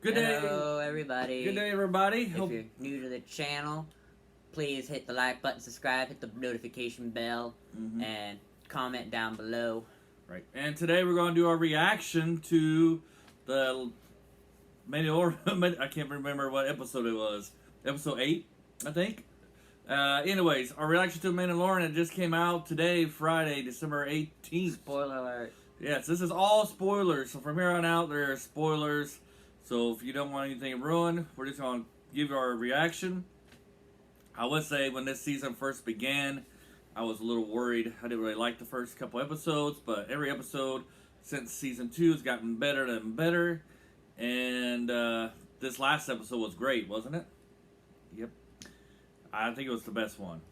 Good day. Hello, everybody. Good day, everybody. If you're new to the channel, please hit the like button, subscribe, hit the notification bell, and comment down below. Right. And today we're going to do our reaction to the Mandalorian. I can't remember what episode it was. Episode 8, I think. Anyways, our reaction to Mandalorian just came out today, Friday, December 18th. Spoiler alert. Yes, this is all spoilers. So from here on out, there are spoilers. So if you don't want anything ruined, we're just going to give you our reaction. I would say when this season first began, I was a little worried. I didn't really like the first couple episodes, but every episode since season 2 has gotten better and better. And this last episode was great, wasn't it? Yep. I think it was the best one.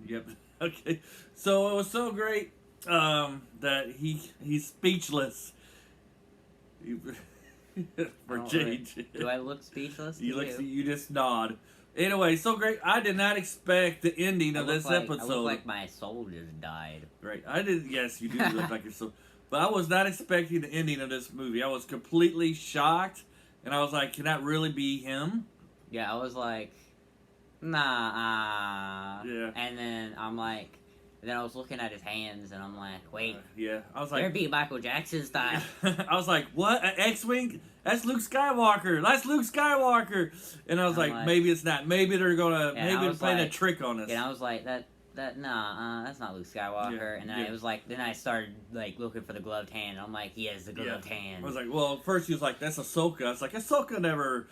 Yep. Okay. So it was so great that he's speechless. For change. Do I look speechless? You just nod. Anyway, so great. I did not expect the ending of this episode. I look like my soul just died. Right. I did. Yes, you do look like your soul. But I was not expecting the ending of this movie. I was completely shocked, and I was like, "Can that really be him?" Yeah, I was like, "Nah." Yeah. And then I'm like, then I was looking at his hands, and I'm like, "Wait." Yeah. I was like, "There be Michael Jackson style." I was like, "What? An X-wing? That's Luke Skywalker. That's Luke Skywalker." And I was like, maybe it's not. Maybe they're gonna. Maybe they're playing a trick on us. And I was like, that's not Luke Skywalker. Yeah, and then it was like, then I started like looking for the gloved hand. And I'm like, he has the gloved hand. I was like, well, first he was like, that's Ahsoka. I was like, Ahsoka never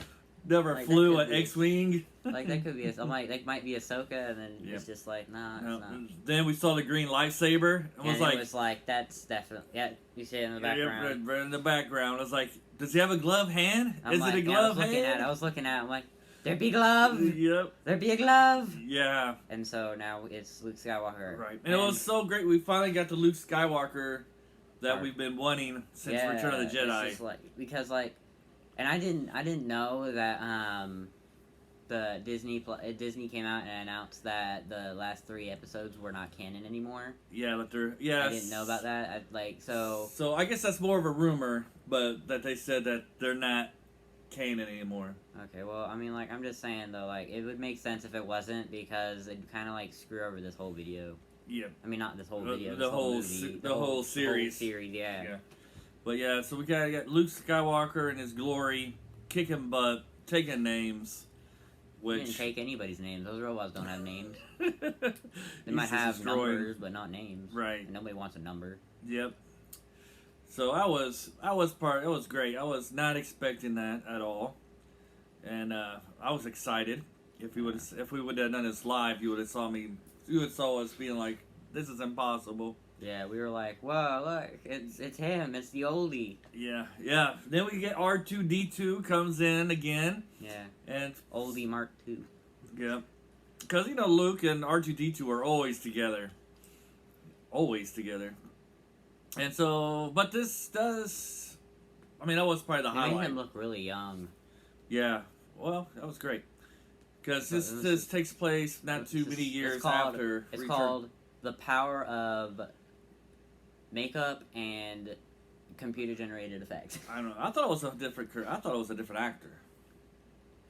like, flew an X-wing. Like that could be. I'm like, that might be Ahsoka, and then it's just like, nah, it's not. Then we saw the green lightsaber. And it was like, that's definitely, yeah. You see it in the background. Right in the background. I was like, does he have a glove hand? Is it a glove hand? I was looking at it. I'm like, there be glove. Yep. There be a glove. Yeah. And so now it's Luke Skywalker. Right. And it was so great. We finally got the Luke Skywalker that we've been wanting since Return of the Jedi. It's just like, because like, and I didn't know that the Disney came out and announced that the last 3 episodes were not canon anymore. Yeah, but they're I didn't know about that. So I guess that's more of a rumor, but that they said that they're not canon anymore. Okay, well, I mean, like, I'm just saying though, like, it would make sense if it wasn't, because it'd kind of like screw over this whole video. Yeah. I mean, not this whole video. The whole series. The whole series, yeah. But yeah, so we got Luke Skywalker in his glory, kicking butt, taking names. Which... He didn't take anybody's names. Those robots don't have names. They might have numbers, but not names. Right. And nobody wants a number. Yep. So it was great. I was not expecting that at all. And I was excited. If we would have done this live, you would have saw us being like, this is impossible. Yeah, we were like, whoa, look, it's him, it's the oldie. Yeah. Then we get R2-D2 comes in again. Yeah. And Oldie Mark II. Yeah. Because, Luke and R2-D2 are always together. Always together. And so, but this does, I mean, that was probably the highlight. It made him look really young. Yeah. Well, that was great. Because this takes place not too many years after. It's called The Power of Makeup and Computer-Generated Effects. I don't know. I thought it was a different actor.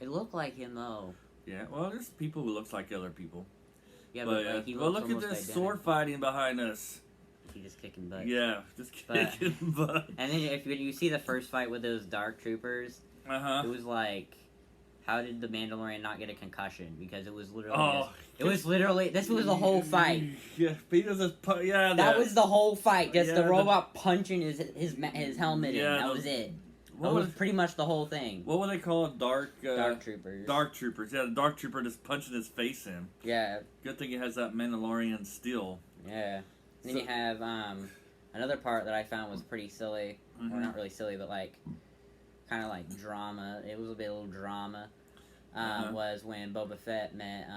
It looked like him, though. Yeah, well, there's people who looks like other people. Yeah, but like, he looks look at this sword fighting behind us. He just kicking butt. Yeah, just kicking butt. And then when you see the first fight with those Dark Troopers, it was like, how did the Mandalorian not get a concussion? Because it was literally this was the whole fight. Yeah, that was the whole fight. Just the robot punching his helmet in. That was it. That was pretty much the whole thing. What were they called? Dark Troopers. Dark Troopers. Yeah, the Dark Trooper just punching his face in. Yeah. Good thing it has that Mandalorian steel. Yeah. And then you have another part that I found was pretty silly. Or not really silly, but like kind of like drama. It was a little drama. Was when Boba Fett met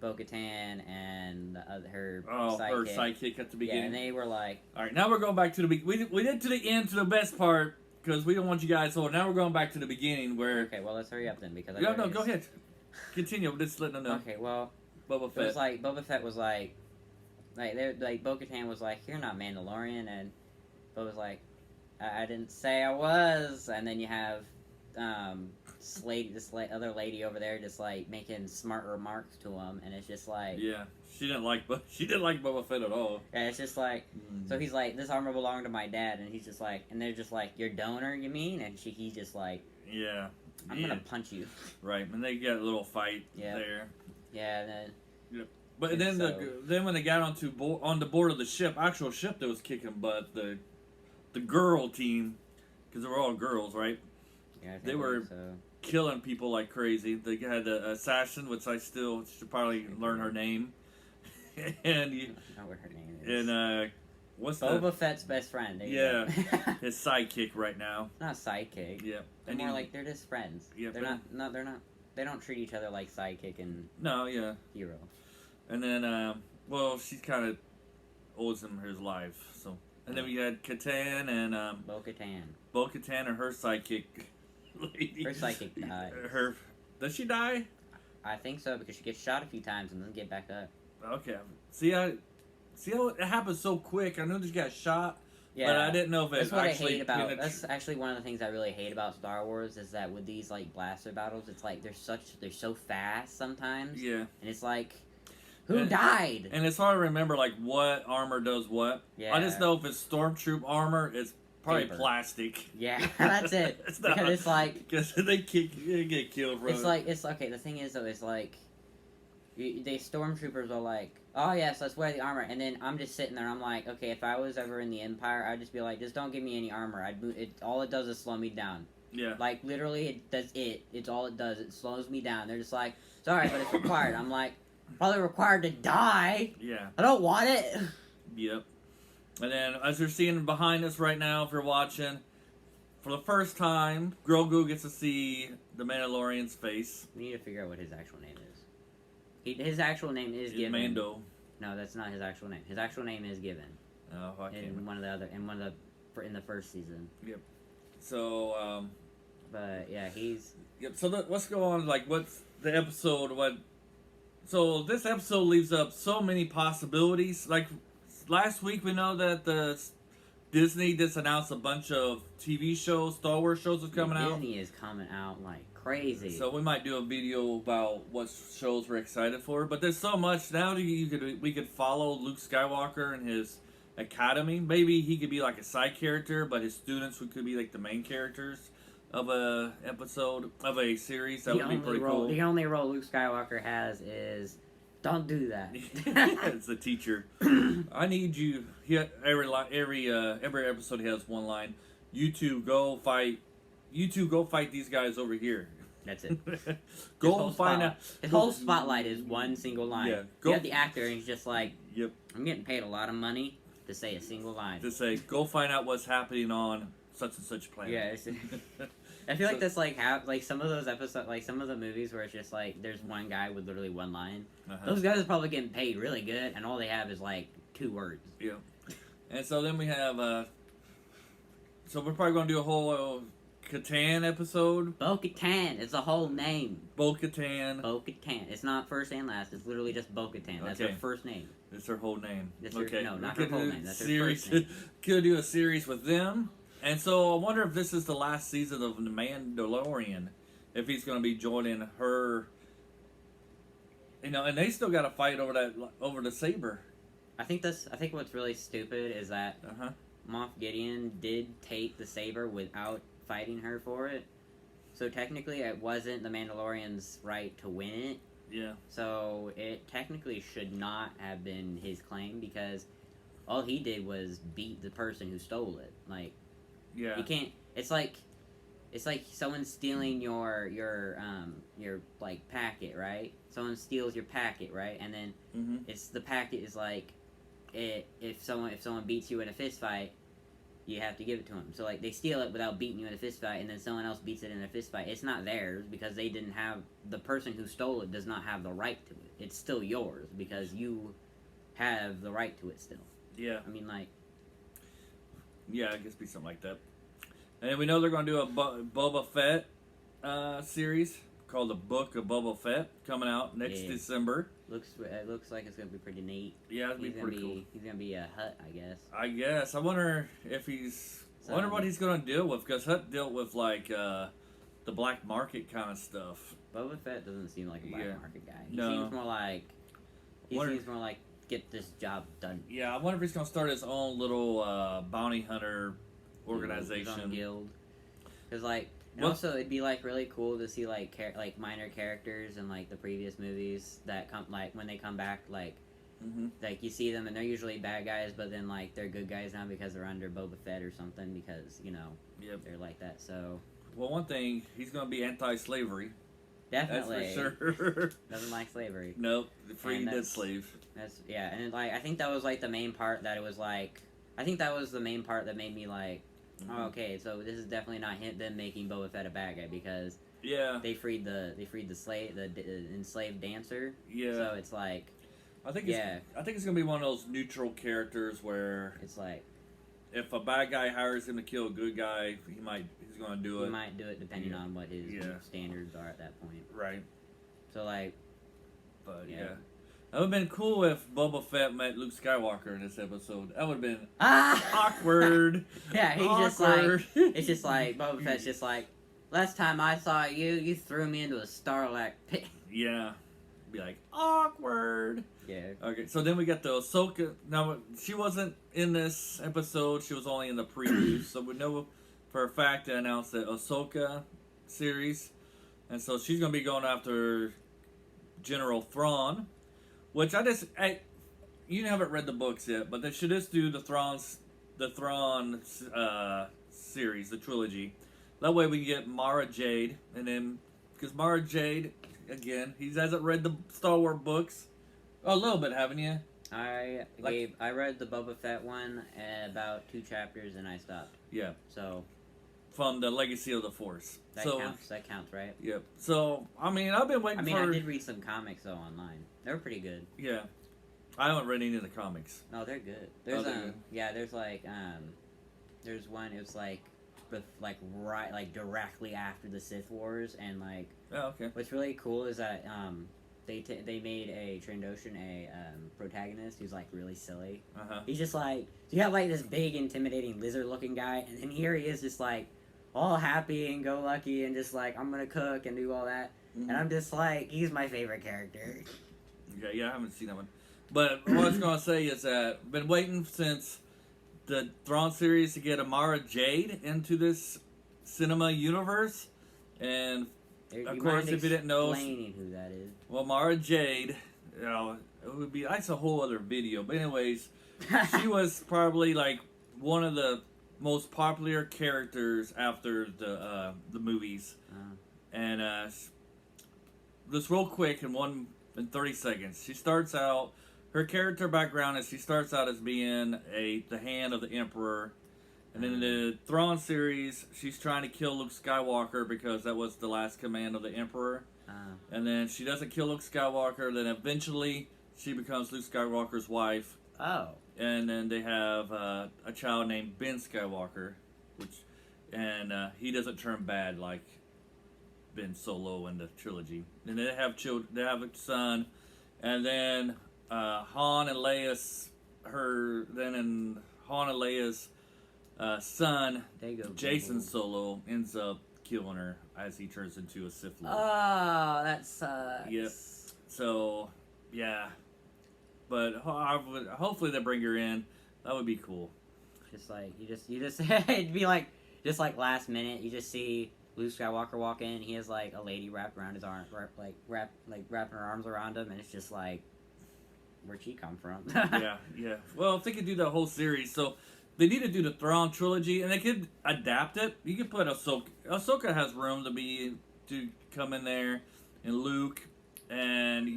Bo-Katan and her sidekick at the beginning. Yeah, and they were like... Alright, now we're going back to the beginning. We did to the end, to the best part, because we don't want you guys to... Now we're going back to the beginning where... Okay, well, let's hurry up then, because... No, go ahead. Continue, I'm just letting them know. Okay, well... Boba Fett. It was like, Boba Fett was like... Bo-Katan was like, you're not Mandalorian, and Boba's like, I didn't say I was. And then you have this other lady over there just like making smart remarks to him, and it's just like, yeah, she didn't like Boba Fett at all. yeah, it's just like, so he's like, this armor belonged to my dad, and he's just like, and they're just like, your donor, you mean? And he's just like, yeah, I'm gonna punch you. Right, and they get a little fight Yeah. there. Yeah, and then. Yep. But then so, then when they got on the board of the ship, actual ship that was kicking butt, the girl team, because they were all girls, right? Yeah, they were killing people like crazy. They had the assassin, which I still should probably learn her name. And you, not what her name is. And what's Boba Fett's best friend? Yeah, his sidekick right now. Not sidekick. Yeah, they're more like they're just friends. Yeah, they're not. No, they're not. They don't treat each other like sidekick and hero. And then, well, she's kind of owes him his life. So, and then we had Katan and Bo-Katan. Bo-Katan and her sidekick lady. Her sidekick dies. Does she die? I think so, because she gets shot a few times and doesn't get back up. Okay. See how it happened so quick. I know she got shot. Yeah, but I didn't know if it that's what actually I hate about. That's actually one of the things I really hate about Star Wars is that with these like blaster battles, it's like they're so fast sometimes. Yeah. And it's like, who died? And it's hard to remember like what armor does what. Yeah. I just know if it's stormtroop armor, it's probably Paper. Plastic. Yeah, that's it. It's because not, it's like because they get killed. Bro. It's okay. The thing is though, it's like they stormtroopers are like, oh yes, let's wear the armor, and then I'm just sitting there. I'm like, okay, if I was ever in the Empire, I'd just be like, just don't give me any armor. All it does is slow me down. Yeah. Like literally, it does it. It's all it does. It slows me down. They're just like, sorry, but it's required. I'm like, probably required to die. Yeah. I don't want it. Yep. And then, as you're seeing behind us right now, if you're watching, for the first time, Grogu gets to see the Mandalorian's face. We need to figure out what his actual name is. His actual name is given. Mando. No, that's not his actual name. His actual name is given. Oh, I can't. In the first season. Yep. So, But yeah, he's. Yep. So let's go on. Like, what's the episode? So this episode leaves up so many possibilities. Like last week, we know that the Disney just announced a bunch of TV shows, Star Wars shows are coming out. Disney is coming out like crazy. So we might do a video about what shows we're excited for. But there's so much now. We could follow Luke Skywalker and his academy. Maybe he could be like a side character, but his students could be like the main characters of a episode of a series. That would be pretty cool. The only role Luke Skywalker has is don't do that. It's the teacher. I need you. Every episode he has one line. You two go fight. You two go fight these guys over here. That's it. Go find out. His whole spotlight is one single line. Yeah. You have the actor, and he's just like, "Yep, I'm getting paid a lot of money to say a single line. To say, go find out what's happening on such and such planet." Yeah. I feel like that's like some of those episodes, like some of the movies where it's just like there's one guy with literally one line. Those guys are probably getting paid really good, and all they have is like 2 words. Yeah. And so then we have. So we're probably going to do a whole Katan episode. Bo-Katan. It's a whole name. Bo-Katan. Bo-Katan. It's not first and last. It's literally just Bo-Katan. That's her first name. It's her whole name. No, not her whole name. That's her first name. Could do a series with them. And so I wonder if this is the last season of The Mandalorian. If he's going to be joining her. You know, and they still got to fight over the saber. I think what's really stupid is that Moff Gideon did take the saber without fighting her for it. So technically it wasn't the Mandalorian's right to win it. Yeah. So it technically should not have been his claim because all he did was beat the person who stole it. Like, yeah. You can't. It's like someone stealing your like packet, right? Someone steals your packet, right? And then it's the packet is like if someone beats you in a fist fight, you have to give it to them. So like they steal it without beating you in a fist fight, and then someone else beats it in a fist fight. It's not theirs because they didn't have the person who stole it does not have the right to it. It's still yours because you have the right to it still. Yeah. I mean, like. Yeah, I guess be something like that. And we know they're going to do a Boba Fett series called The Book of Boba Fett coming out next December. It looks like it's going to be pretty neat. Yeah, it'll be pretty cool. He's going to be a Hutt, I guess. I wonder if he's I wonder what he's gonna deal with, because Hutt dealt with like the black market kind of stuff. Boba Fett doesn't seem like a black market guy. He No. seems more like get this job done. Yeah, I wonder if he's gonna start his own little bounty hunter organization. His own guild. Because like, and also it'd be like really cool to see like like minor characters in like the previous movies that come like when they come back like. Mm-hmm. Like you see them and they're usually bad guys, but then like they're good guys now because they're under Boba Fett or something, because they're like that. So well, one thing, he's gonna be anti-slavery. Definitely, that's for sure. Doesn't like slavery. Nope, the free dead slave. That's and like I think that was like the main part that it was like I think that was the main part that made me like, oh, okay, so this is definitely not them making Boba Fett a bad guy, because they freed the slave, the enslaved dancer. Yeah, so it's like. I think it's gonna be one of those neutral characters where it's like if a bad guy hires him to kill a good guy, he's gonna do it. He might do it depending on what his standards are at that point. Right. So like, but yeah. That would have been cool if Boba Fett met Luke Skywalker in this episode. That would have been awkward. Yeah, he's just like it's just like Boba Fett's just like, last time I saw you, you threw me into a Starlack pit. Yeah. Be like awkward. Yeah. Okay, so then we got the Ahsoka. Now she wasn't in this episode; she was only in the preview. So we know for a fact they announced the Ahsoka series, and so she's gonna be going after General Thrawn. Which you haven't read the books yet, but they should just do the Thrawn series, the trilogy. That way we can get Mara Jade, and then because Mara Jade. Again, he hasn't read the Star Wars books. Oh, a little bit, haven't you? I read the Boba Fett one about 2 chapters and I stopped. Yeah. So. From the Legacy of the Force. That counts, right? Yep. So, I've been waiting for... I did read some comics, though, online. They were pretty good. Yeah. I haven't read any of the comics. No, they're good. There's, there's like, there's one, it was like directly after the Sith Wars, and like... Oh, okay. What's really cool is that, they made a Trandoshan a protagonist who's like really silly. He's just like, you have like this big intimidating lizard looking guy, and then here he is just like all happy and go lucky and just like, I'm gonna cook and do all that. And I'm just like, he's my favorite character. Okay, yeah, I haven't seen that one. But what I was gonna say is that I've been waiting since the Thrawn series to get Amara Jade into this cinema universe, and of course, if you didn't know, explaining who that is. Well, Mara Jade, it would be that's a whole other video. But anyways, she was probably like one of the most popular characters after the movies. And just real quick in 30 seconds, she starts out. Her character background is she starts out as being the hand of the Emperor. And then in the Thrawn series, she's trying to kill Luke Skywalker because that was the last command of the Emperor. And then she doesn't kill Luke Skywalker. Then eventually, she becomes Luke Skywalker's wife. Oh. And then they have a child named Ben Skywalker, he doesn't turn bad like Ben Solo in the trilogy. And they have children. They have a son, and then Han and Leia's son, Jason Solo, ends up killing her as he turns into a Sith Lord. Oh, that sucks. Yep. So, yeah. But hopefully they bring her in. That would be cool. Just like, you just it'd be like, just like last minute, you just see Luke Skywalker walk in, he has like a lady wrapped around his arm, wrapping her arms around him, and it's just like, where'd she come from? yeah. Well, if they could do the whole series, so they need to do the Thrawn trilogy, and they could adapt it. You could put Ahsoka. Ahsoka has room to come in there, and Luke, and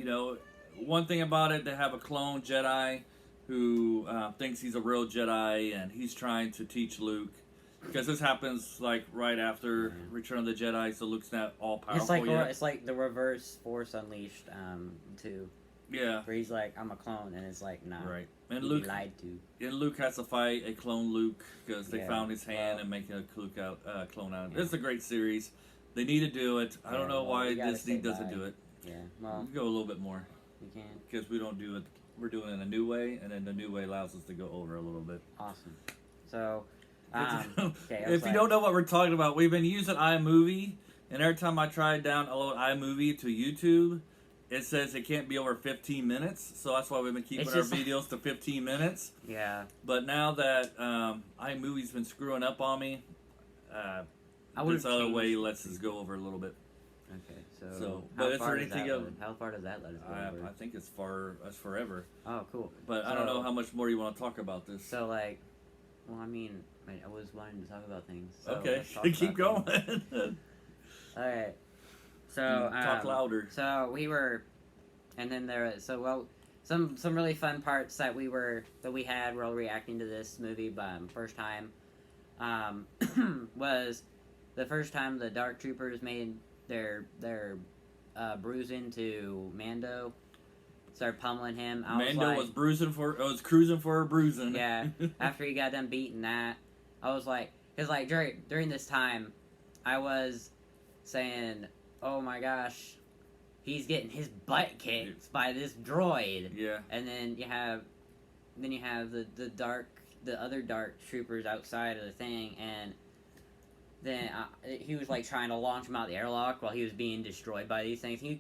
one thing about it, they have a clone Jedi who thinks he's a real Jedi, and he's trying to teach Luke. Because this happens like right after Return of the Jedi, so Luke's not all powerful yet. It's like the reverse Force Unleashed too. Yeah. Where he's like, I'm a clone, and it's like, nah. Right. And Luke lied to. And Luke has to fight a clone Luke because they found his hand and making a clone out of it. It's a great series. They need to do it. I don't know why Disney doesn't do it. Yeah. Well, we can go a little bit more. We can. Because we don't do it. We're doing it in a new way, and then the new way allows us to go over a little bit. Awesome. So, Okay, If you don't know what we're talking about, we've been using iMovie, and every time I try to download iMovie to YouTube, it says it can't be over 15 minutes. So that's why we've been keeping our videos to 15 minutes. Yeah. But now that iMovie's been screwing up on me, this other way lets us go over a little bit. Okay, so but is there anything else? How far does that let us go over? I think it's forever. Oh, cool. But I don't know how much more you want to talk about this. So, like, well, I mean, I was wanting to talk about things. So okay, keep going. Alright. So, talk louder. So, we were, and then some really fun parts that we had while reacting to this movie first time, was the first time the Dark Troopers made their bruise into Mando, started pummeling him. Mando was cruising for a bruising. Yeah, after he got done beating that, I was like, because like during this time, I was saying, oh my gosh, he's getting his butt kicked by this droid. Yeah. And then you have the other dark troopers outside of the thing, and then he was like trying to launch him out the airlock while he was being destroyed by these things. He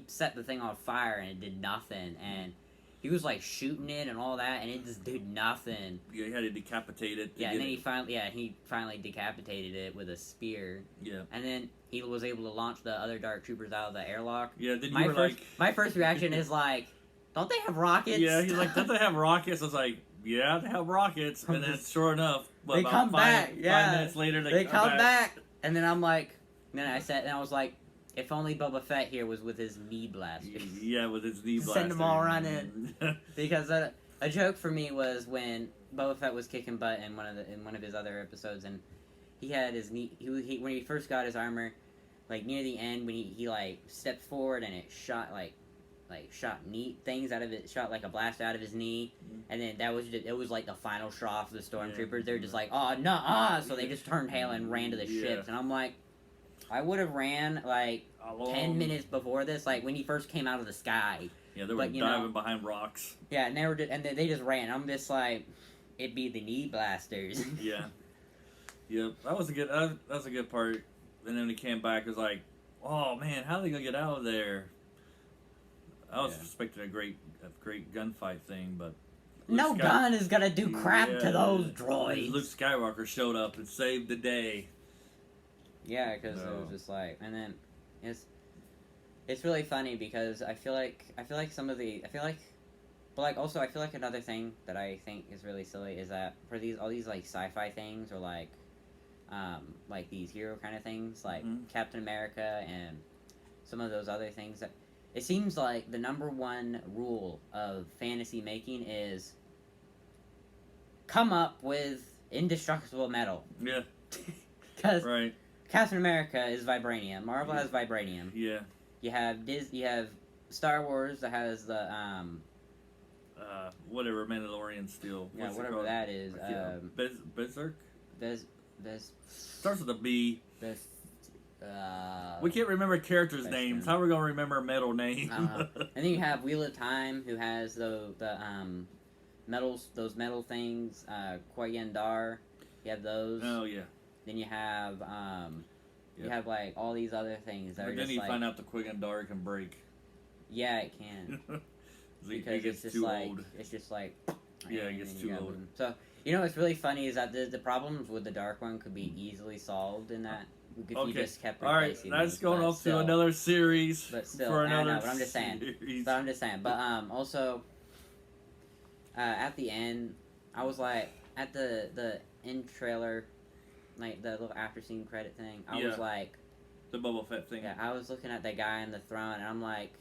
set the thing on fire and it did nothing, and he was like shooting it and all that, and it just did nothing. Yeah, he had to decapitate it. Yeah, and then he finally decapitated it with a spear. Yeah. And then he was able to launch the other dark troopers out of the airlock. Yeah, then my first reaction is like, don't they have rockets? Yeah, he's like, don't they have rockets? I was like, yeah, they have rockets. And then sure enough, they come back. 5 minutes later, they come back. And then I'm like, I was like, if only Boba Fett here was with his knee blasters. Yeah, with his knee blasters. Send them all running. Because a joke for me was when Boba Fett was kicking butt in one of his other episodes, and he had his knee. He when he first got his armor, like near the end when he like stepped forward and it shot shot neat things out of it, shot like a blast out of his knee, and then it was like the final straw for the stormtroopers. Yeah. They're just like, oh no, so they just turned tail and ran to the ships, and I'm like, I would have ran like 10 minutes before this, like when he first came out of the sky. Yeah, they were diving behind rocks. Yeah, and they just ran. I'm just like, it'd be the knee blasters. Yeah, yeah, that was a good part. And then he came back, it was like, oh man, how are they gonna get out of there? I was expecting a great gunfight thing, but no gun is gonna do crap to those droids. Luke Skywalker showed up and saved the day. Yeah, because it was just like, and then it's really funny because I feel like another thing that I think is really silly is that for all these like sci-fi things or like these hero kind of things like Captain America and some of those other things, that it seems like the number one rule of fantasy making is come up with indestructible metal. Yeah. Because right. Captain America is vibranium. Marvel has vibranium. Yeah. You have Star Wars that has the whatever Mandalorian steel. Yeah, whatever that is. Berserk. Starts with a B. We can't remember characters' names. How are we gonna remember metal names? And then you have Wheel of Time, who has the metals, those metal things. Qui-Gon Dar, you have those. Oh yeah. Then you have you have like all these other things that but are then just you like, find out the Qui-Gon Dar can break. Yeah, it can. Because it's just too like old. it's just like Yeah, it gets too old. So what's really funny is that the problems with the Dark One could be easily solved in that if you just kept replacing. All right, that's going off to another series. But still, for another but I'm just saying. But also at the end, I was like at the end trailer, like the little after scene credit thing. I was like the Boba Fett thing. Yeah, I was looking at that guy on the throne, and I'm like,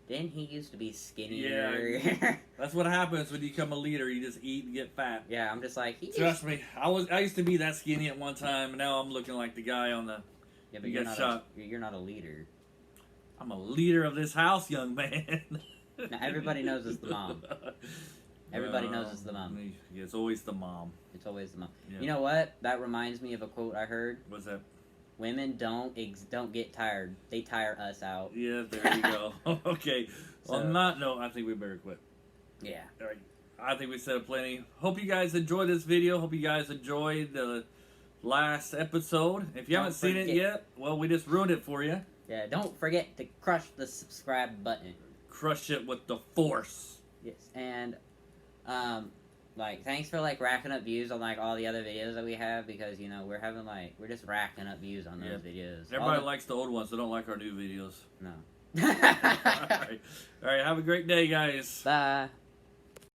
didn't he used to be skinnier? Yeah, that's what happens when you become a leader. You just eat and get fat. Yeah, I'm just like, trust me. I used to be that skinny at one time, and now I'm looking like the guy on the. Yeah, but you're not a leader. I'm a leader of this house, young man. Now everybody knows it's the mom. Everybody knows it's the mom. Yeah, it's always the mom. It's always the mom. Yeah. You know what? That reminds me of a quote I heard. What's that? Women don't get tired. They tire us out. Yeah, there you go. Okay. So, On that note, I think we better quit. Yeah. All right. I think we said plenty. Hope you guys enjoyed this video. Hope you guys enjoyed the last episode. If you haven't seen it yet, well, we just ruined it for you. Yeah, don't forget to crush the subscribe button. Crush it with the force. Yes, and like, thanks for like racking up views on like all the other videos that we have, because you know we're just racking up views on those videos. Everybody likes the old ones. They don't like our new videos. No. All right. Have a great day, guys. Bye.